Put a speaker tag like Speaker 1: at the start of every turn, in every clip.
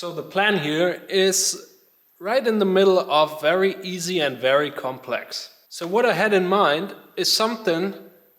Speaker 1: So the plan here is right in the middle of very easy and very complex. So what I had in mind is something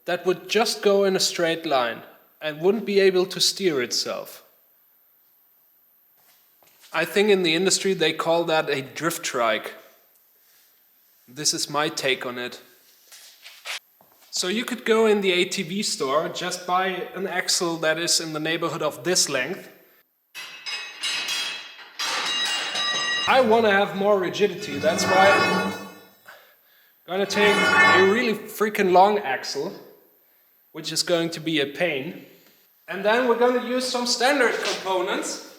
Speaker 1: that would just go in a straight line and wouldn't be able to steer itself. I think in the industry they call that a drift trike. This is my take on it. So you could go in the ATV store, just buy an axle that is in the neighborhood of this length. I want to have more rigidity, that's why I'm gonna take a really freaking long axle, which is going to be a pain. And then we're gonna use some standard components,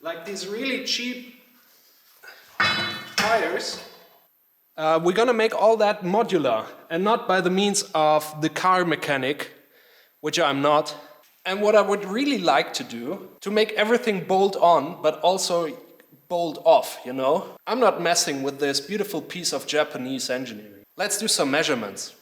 Speaker 1: like these really cheap tires. We're gonna make all that modular and not by the means of the car mechanic, which I'm not. And what I would really like to do, to make everything bolt on, but also bolt off, you know? I'm not messing with this beautiful piece of Japanese engineering. Let's do some measurements.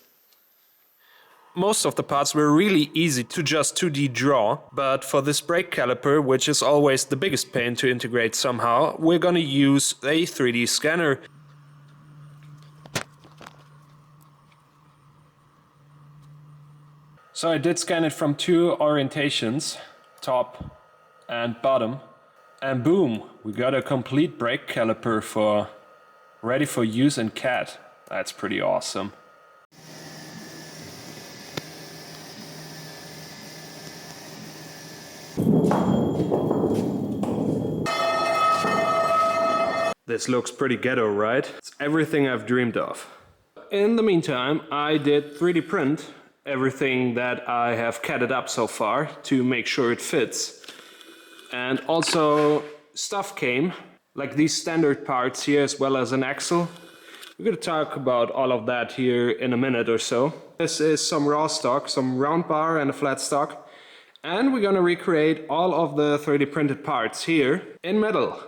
Speaker 1: Most of the parts were really easy to just 2D draw, but for this brake caliper, which is always the biggest pain to integrate somehow, we're gonna use a 3D scanner. So I did scan it from two orientations, top and bottom, and boom, we got a complete brake caliper ready for use in CAD. That's pretty awesome. This looks pretty ghetto, right? It's everything I've dreamed of. In the meantime, I did 3D print everything that I have CAD'd up so far to make sure it fits. And also stuff came, like these standard parts here as well as an axle. We're gonna talk about all of that here in a minute or so. This is some raw stock, some round bar and a flat stock. And we're gonna recreate all of the 3D printed parts here in metal.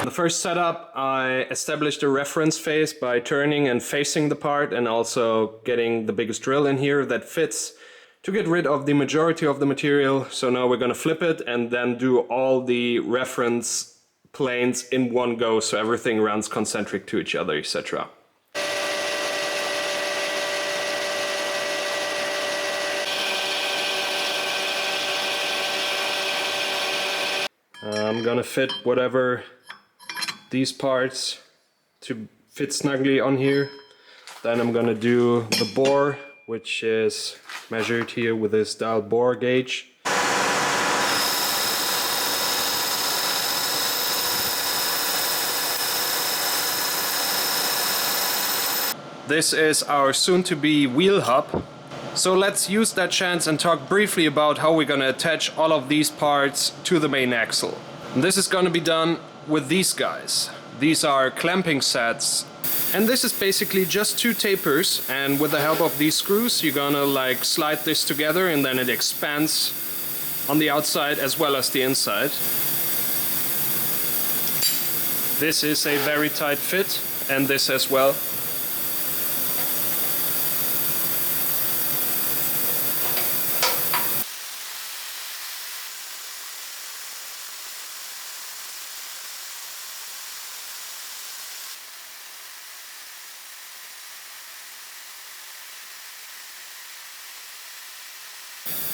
Speaker 1: The first setup, I established a reference face by turning and facing the part and also getting the biggest drill in here that fits to get rid of the majority of the material. So now we're gonna flip it and then do all the reference planes in one go so everything runs concentric to each other, etc. I'm gonna fit whatever these parts to fit snugly on here. Then I'm gonna do the bore, which is measured here with this dial bore gauge. This is our soon-to-be wheel hub. So let's use that chance and talk briefly about how we're gonna attach all of these parts to the main axle. And this is gonna be done with these guys. These are clamping sets. And this is basically just two tapers, and with the help of these screws you're gonna like slide this together and then it expands on the outside as well as the inside. This is a very tight fit, and this as well.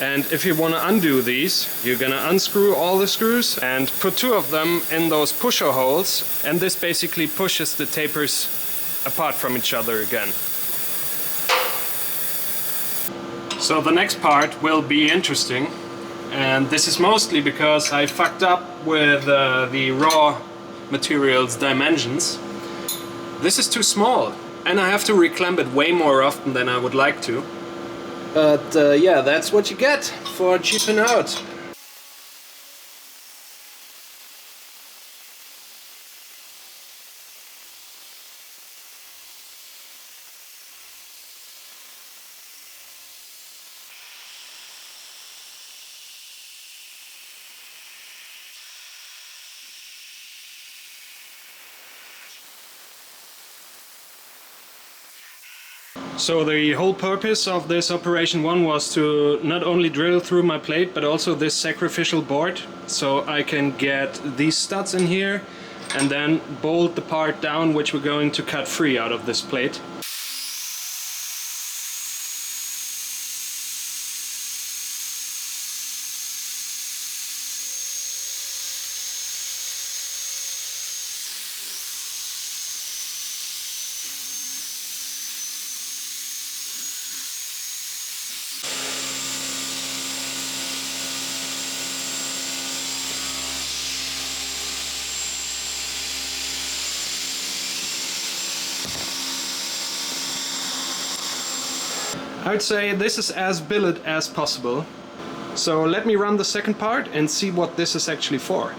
Speaker 1: And if you want to undo these, you're gonna unscrew all the screws and put two of them in those pusher holes, and this basically pushes the tapers apart from each other again. So the next part will be interesting, and this is mostly because I fucked up with the raw material's dimensions. This is too small, and I have to reclamp it way more often than I would like to. But yeah, that's what you get for cheaping out. So the whole purpose of this operation 1 was to not only drill through my plate but also this sacrificial board, so I can get these studs in here and then bolt the part down which we're going to cut free out of this plate. I would say this is as billet as possible. So let me run the second part and see what this is actually for.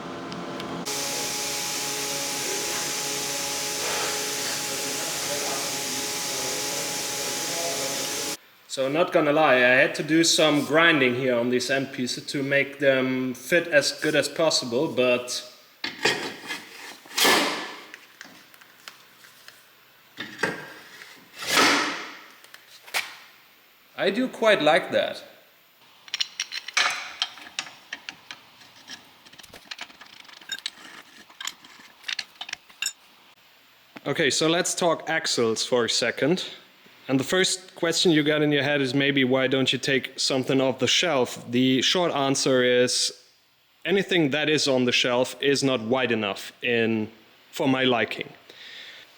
Speaker 1: So not gonna lie, I had to do some grinding here on these end pieces to make them fit as good as possible, but I do quite like that. Okay, so let's talk axles for a second. And the first question you got in your head is maybe why don't you take something off the shelf? The short answer is anything that is on the shelf is not wide enough for my liking.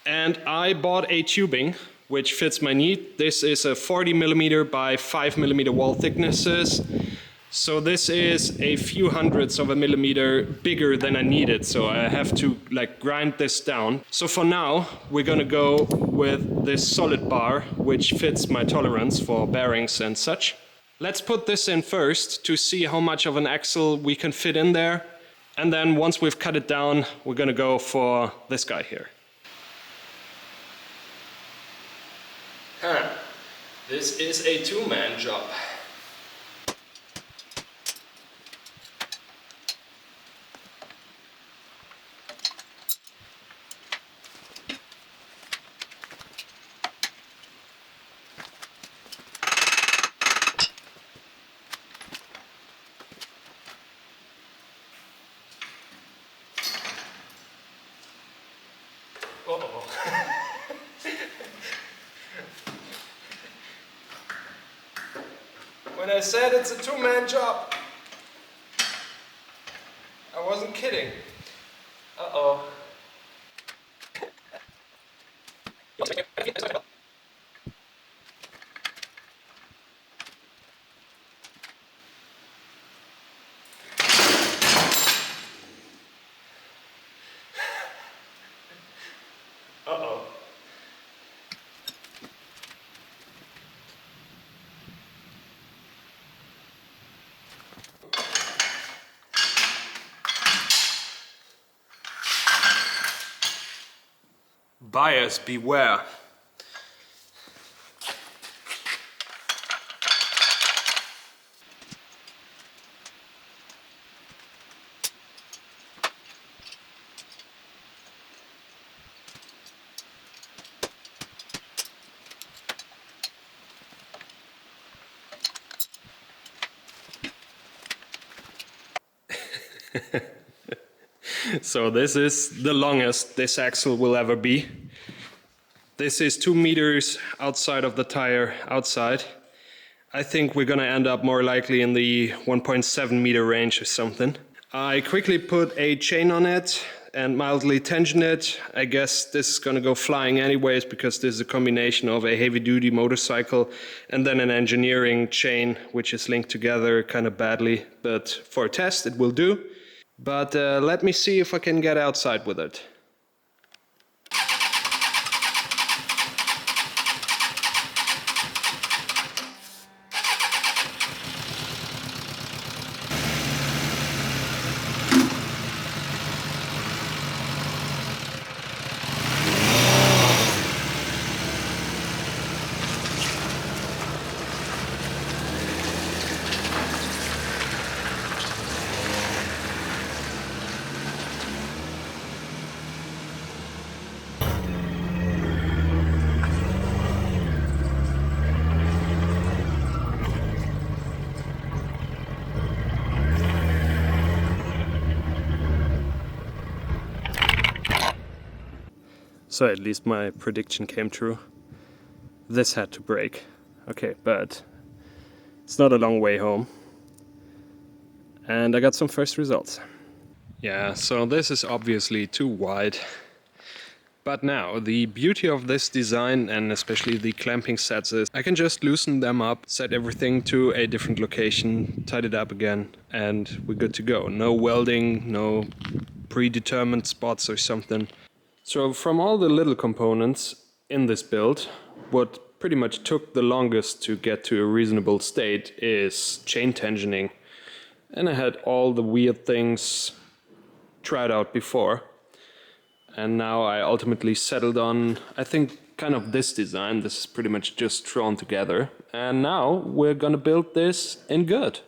Speaker 1: And I bought a tubing which fits my need. This is a 40mm by 5mm wall thicknesses. So this is a few hundredths of a millimeter bigger than I needed. So I have to grind this down. So for now, we're gonna go with this solid bar, which fits my tolerance for bearings and such. Let's put this in first to see how much of an axle we can fit in there. And then once we've cut it down, we're gonna go for this guy here. This is a two-man job. Uh-oh. When I said it's a two-man job, I wasn't kidding. Uh-oh. Uh-oh. Buyers beware. So this is the longest this axle will ever be. This is 2 meters outside of the tire outside. I think we're gonna end up more likely in the 1.7 meter range or something. I quickly put a chain on it and mildly tension it. I guess this is gonna go flying anyways because this is a combination of a heavy duty motorcycle and then an engineering chain which is linked together kind of badly, but for a test it will do. But let me see if I can get outside with it. So at least my prediction came true. This had to break. Okay, but it's not a long way home. And I got some first results. Yeah, so this is obviously too wide. But now, the beauty of this design, and especially the clamping sets, is I can just loosen them up, set everything to a different location, tidy it up again, and we're good to go. No welding, no predetermined spots or something. So from all the little components in this build, what pretty much took the longest to get to a reasonable state is chain tensioning. And I had all the weird things tried out before. And now I ultimately settled on, I think, kind of this design. This is pretty much just thrown together. And now we're gonna build this in good.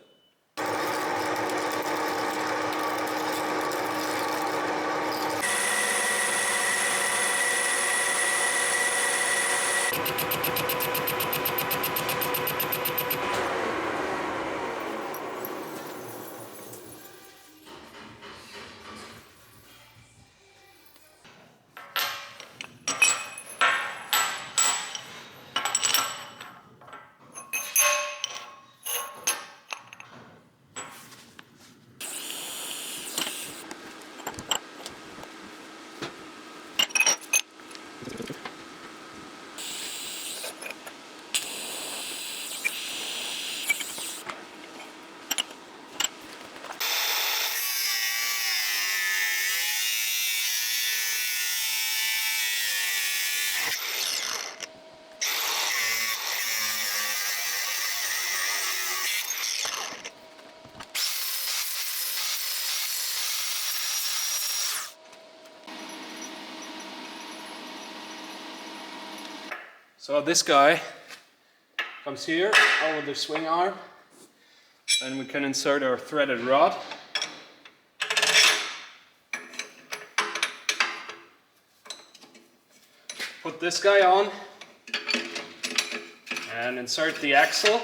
Speaker 1: So this guy comes here over the swing arm, then we can insert our threaded rod. Put this guy on and insert the axle.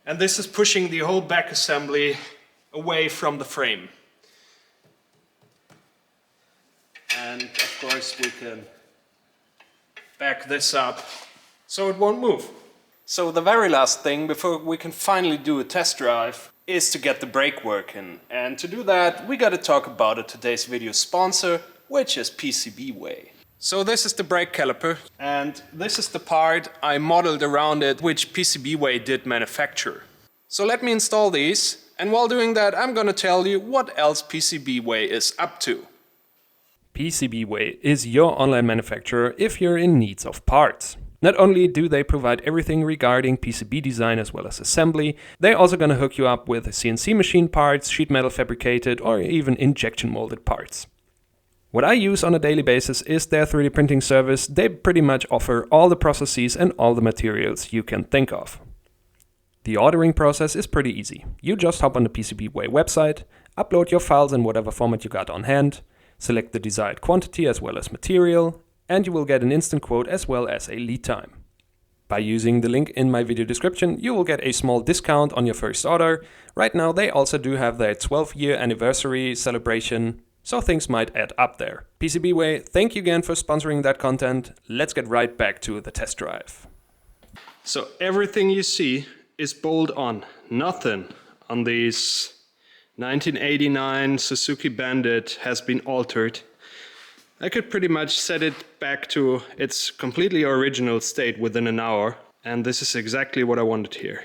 Speaker 1: And this is pushing the whole back assembly away from the frame. And of course we can back this up so it won't move. So the very last thing before we can finally do a test drive is to get the brake working. And to do that, we gotta talk about today's video sponsor, which is PCBWay. So this is the brake caliper, and this is the part I modeled around it, which PCBWay did manufacture. So let me install these, and while doing that, I'm gonna tell you what else PCBWay is up to. PCBWay is your online manufacturer if you're in need of parts. Not only do they provide everything regarding PCB design as well as assembly, they're also going to hook you up with CNC machine parts, sheet metal fabricated, or even injection molded parts. What I use on a daily basis is their 3D printing service. They pretty much offer all the processes and all the materials you can think of. The ordering process is pretty easy. You just hop on the PCBWay website, upload your files in whatever format you got on hand, select the desired quantity as well as material, and you will get an instant quote as well as a lead time. By using the link in my video description, you will get a small discount on your first order. Right now they also do have their 12-year anniversary celebration, so things might add up there. PCBWay, thank you again for sponsoring that content. Let's get right back to the test drive. So everything you see is bolt on. Nothing on these 1989 Suzuki Bandit has been altered. I could pretty much set it back to its completely original state within an hour, and this is exactly what I wanted here.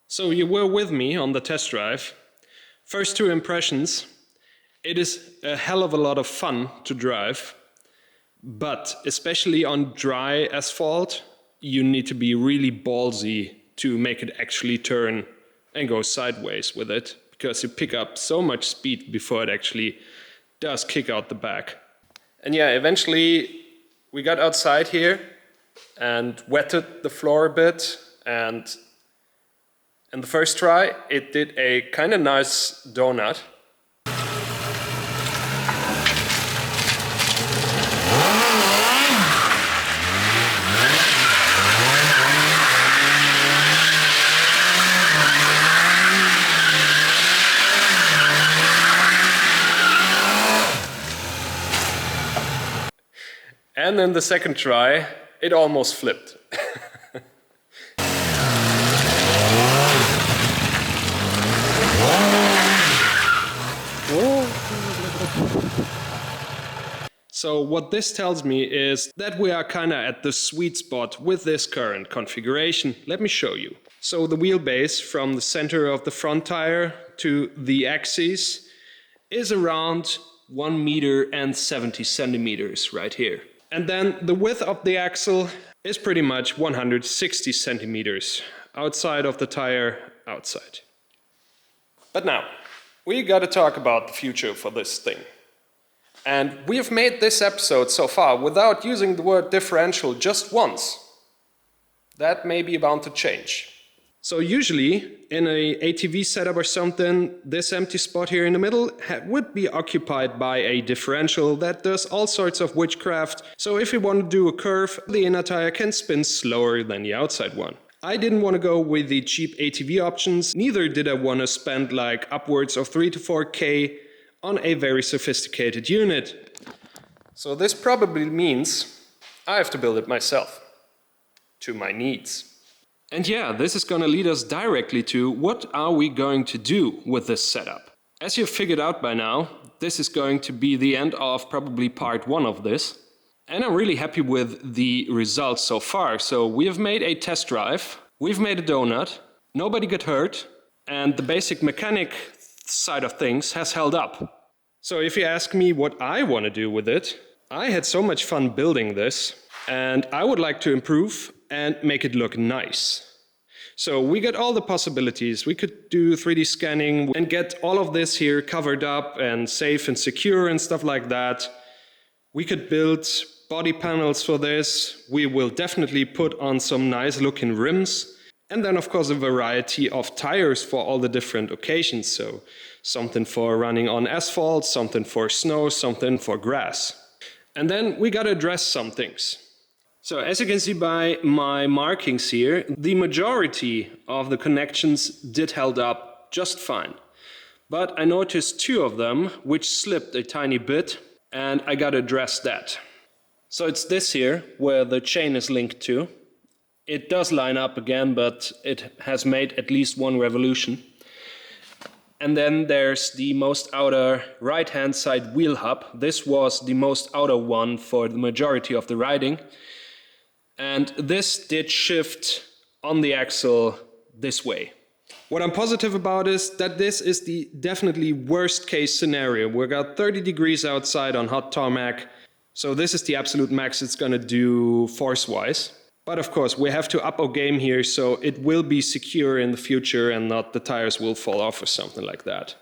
Speaker 1: So you were with me on the test drive. First two impressions. It is a hell of a lot of fun to drive, but especially on dry asphalt, you need to be really ballsy to make it actually turn and go sideways with it, because you pick up so much speed before it actually does kick out the back. And yeah, eventually we got outside here and wetted the floor a bit, and in the first try it did a kind of nice donut. And in the second try, it almost flipped. So what this tells me is that we are kinda at the sweet spot with this current configuration. Let me show you. So the wheelbase from the center of the front tire to the axis is around 1 meter and 70 centimeters right here. And then the width of the axle is pretty much 160 centimeters outside of the tire, outside. But now, we gotta talk about the future for this thing. And we have made this episode so far without using the word differential just once. That may be bound to change. So usually, in a ATV setup or something, this empty spot here in the middle would be occupied by a differential that does all sorts of witchcraft. So if you want to do a curve, the inner tire can spin slower than the outside one. I didn't want to go with the cheap ATV options, neither did I want to spend like upwards of 3 to 4K on a very sophisticated unit. So this probably means I have to build it myself, to my needs. And yeah, this is gonna lead us directly to what are we going to do with this setup. As you've figured out by now, this is going to be the end of probably part 1 of this. And I'm really happy with the results so far. So we have made a test drive, we've made a donut, nobody got hurt, and the basic mechanic side of things has held up. So if you ask me what I want to do with it, I had so much fun building this, and I would like to improve and make it look nice. So we got all the possibilities. We could do 3D scanning and get all of this here covered up and safe and secure and stuff like that. We could build body panels for this. We will definitely put on some nice looking rims. And then of course a variety of tires for all the different occasions. So something for running on asphalt, something for snow, something for grass. And then we gotta address some things. So as you can see by my markings here, the majority of the connections did held up just fine. But I noticed 2 of them which slipped a tiny bit, and I gotta address that. So it's this here where the chain is linked to. It does line up again, but it has made at least 1 revolution. And then there's the most outer right-hand side wheel hub. This was the most outer one for the majority of the riding. And this did shift on the axle this way. What I'm positive about is that this is the definitely worst case scenario. We got 30 degrees outside on hot tarmac. So this is the absolute max it's gonna do force-wise. But of course, we have to up our game here, so it will be secure in the future and not the tires will fall off or something like that.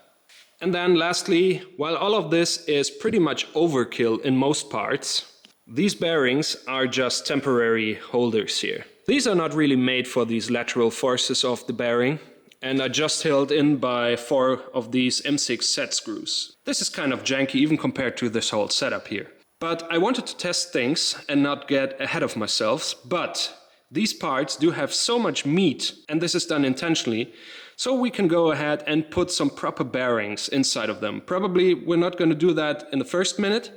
Speaker 1: And then lastly, while all of this is pretty much overkill in most parts, these bearings are just temporary holders here. These are not really made for these lateral forces of the bearing and are just held in by 4 of these M6 set screws. This is kind of janky even compared to this whole setup here. But I wanted to test things and not get ahead of myself, but these parts do have so much meat, and this is done intentionally, so we can go ahead and put some proper bearings inside of them. Probably we're not going to do that in the first minute,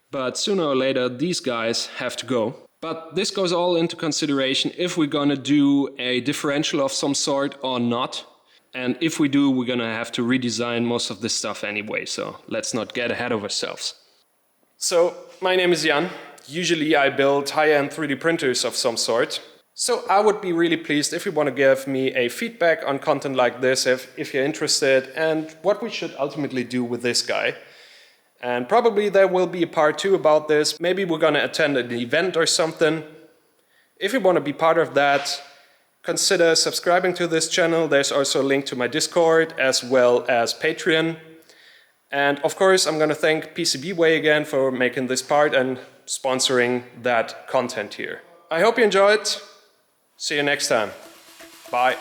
Speaker 1: but sooner or later these guys have to go. But this goes all into consideration if we're going to do a differential of some sort or not. And if we do, we're going to have to redesign most of this stuff anyway, so let's not get ahead of ourselves. So, my name is Jan. Usually I build high-end 3D printers of some sort. So I would be really pleased if you want to give me a feedback on content like this, if you're interested, and what we should ultimately do with this guy. And probably there will be a part 2 about this. Maybe we're going to attend an event or something. If you want to be part of that, consider subscribing to this channel. There's also a link to my Discord as well as Patreon. And of course, I'm going to thank PCBWay again for making this part and sponsoring that content here. I hope you enjoyed. See you next time. Bye.